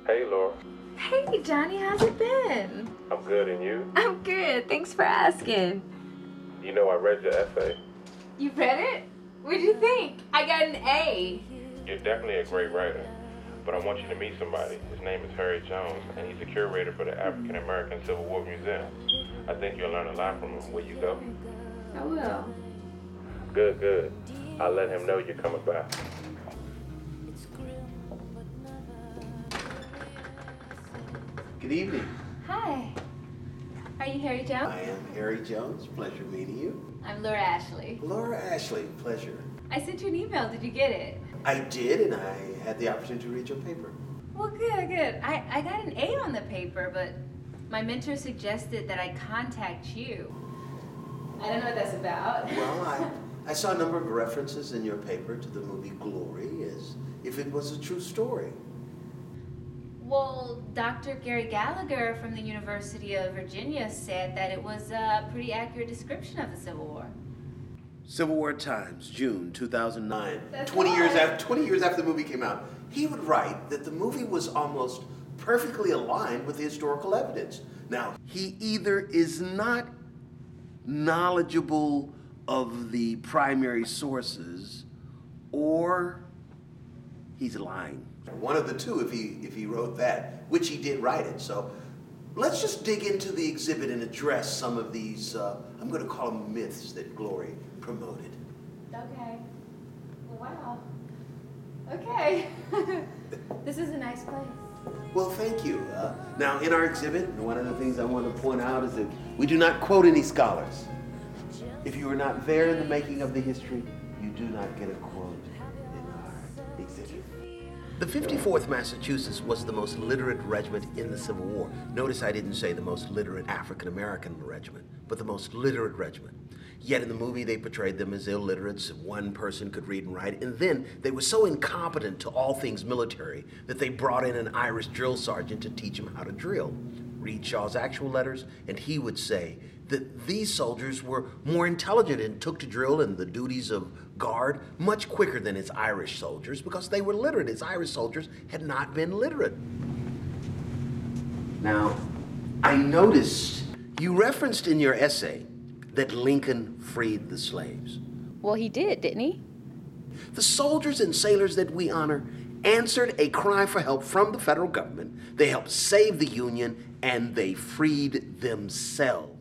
Hey, Laura. Hey, Johnny, how's it been? I'm good, and you? I'm good. Thanks for asking. You know, I read your essay. You read it? What'd you think? I got an A. You're definitely a great writer, but I want you to meet somebody. His name is Harry Jones, and he's a curator for the African American Civil War Museum. I think you'll learn a lot from him. Will you go? I will. Good, good. I'll let him know you're coming back. Good evening. Hi. Are you Harry Jones? I am Harry Jones. Pleasure meeting you. I'm Laura Ashley. Laura Ashley, pleasure. I sent you an email. Did you get it? I did, and I had the opportunity to read your paper. Well, good, good. I got an A on the paper, but my mentor suggested that I contact you. I don't know what that's about. Well, I saw a number of references in your paper to the movie Glory as if it was a true story. Well, Dr. Gary Gallagher from the University of Virginia said that it was a pretty accurate description of the Civil War. Civil War Times, June 2009. That's 20 right. years after the movie came out, he would write that the movie was almost perfectly aligned with the historical evidence. Now, he either is not knowledgeable of the primary sources, or he's lying. One of the two, if he wrote that, which he did write it. So let's just dig into the exhibit and address some of these, I'm going to call them myths that Glory promoted. Okay. Wow. Okay. This is a nice place. Well, thank you. Now, in our exhibit, one of the things I want to point out is that we do not quote any scholars. If you were not there in the making of the history, you do not get a quote in our exhibit. The 54th Massachusetts was the most literate regiment in the Civil War. Notice I didn't say the most literate African-American regiment, but the most literate regiment. Yet in the movie they portrayed them as illiterates. One person could read and write, and then they were so incompetent to all things military that they brought in an Irish drill sergeant to teach them how to drill. Read Shaw's actual letters, and he would say that these soldiers were more intelligent and took to drill and the duties of guard much quicker than his Irish soldiers because they were literate. His Irish soldiers had not been literate. Now, I noticed you referenced in your essay that Lincoln freed the slaves. Well, he did, didn't he? The soldiers and sailors that we honor answered a cry for help from the federal government. They helped save the Union, and they freed themselves.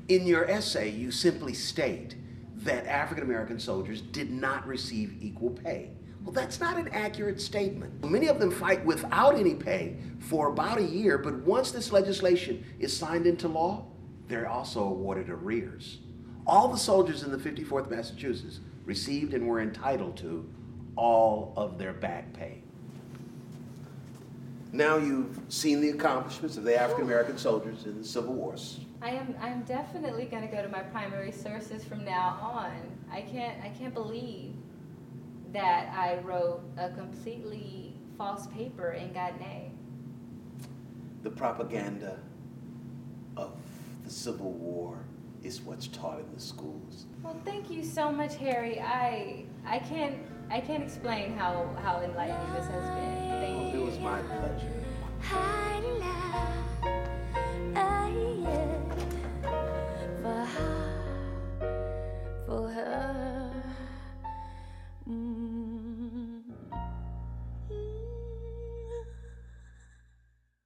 In your essay, you simply state that African American soldiers did not receive equal pay. Well, that's not an accurate statement. Many of them fight without any pay for about a year, but once this legislation is signed into law, they're also awarded arrears. All the soldiers in the 54th Massachusetts received and were entitled to all of their back pay. Now you've seen the accomplishments of the African American soldiers in the Civil Wars. I'm definitely gonna go to my primary sources from now on. I can't believe that I wrote a completely false paper and got an A. The propaganda of the Civil War is what's taught in the schools. Well, thank you so much, Harry. I can't explain how enlightening this has been. Thank you. It was my pleasure. For her.